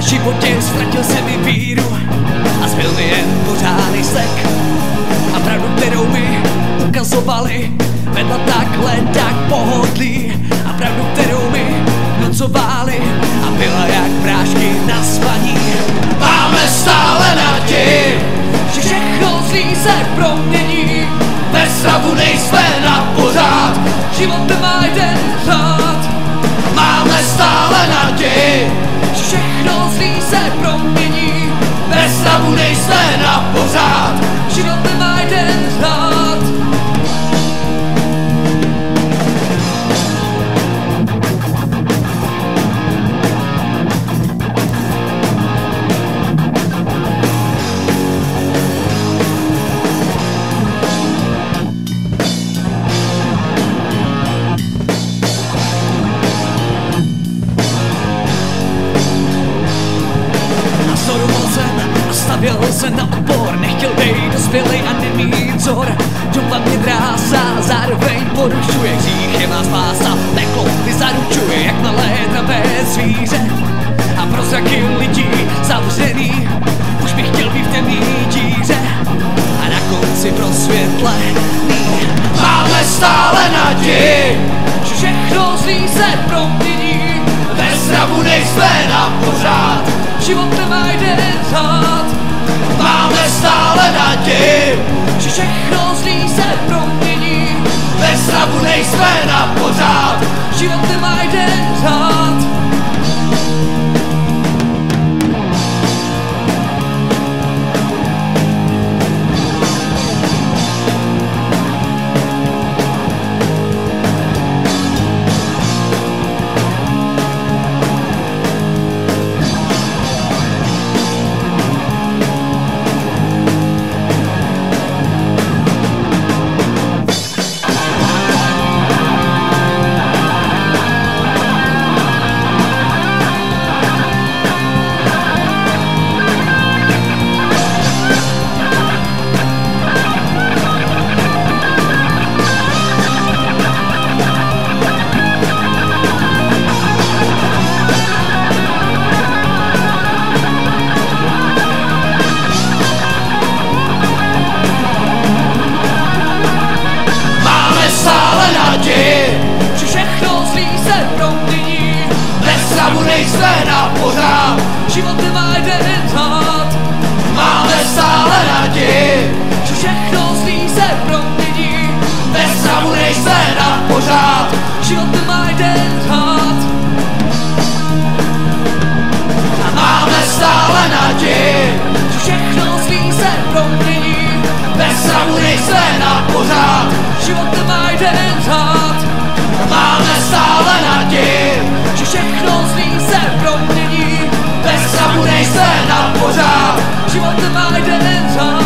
životě ztratil jsem mi víru a zbyl mi jen pořádnej sek. A pravdu, kterou mi ukazovali, vedla takhle tak pohodlí. A pravdu, kterou mi vnucovali, a byla jak prášky na spaní. Máme stále naději, že všechno zlý se promění. Bez stravu nejsme na pořád, život nemá jeden řád. Máme stále naději, že všechno zlý se promění. Bez stravu nejsme na pořád, život nemá jeden řád. Stavěl se na odpor, nechtěl být dospělej a nemít vzor. Doma mě drásá, zároveň porušuje, hřích je má spása, peklo ty zaručuje, jak malé dravé zvíře. A prozraky lidí zavřený, už bych chtěl být v temný díře a na konci prosvětlený. Máme stále naději, že všechno zlý se promění. Bez zdravu nejsme na pořád, život nemá jeden řád. Máme stále naději, že všechno zlý se promění. Bez zdravu nejsme na pořád, život nemá jeden řád. Že všechno zlý se promění. Bez zdravu nejsme na pořád, život nemá jeden řád. Máme stále naději, že všechno zlý se promění. Bez zdravu nejsme na pořád, život nemá jeden řád. A máme stále naději, že všechno zlý se promění. Bez zdravu nejsme na pořád, život nemá jeden řád. Máme stále naději, že všechno zlý se promění. Bez zdravu nejsme na pořád, život nemá jeden řád.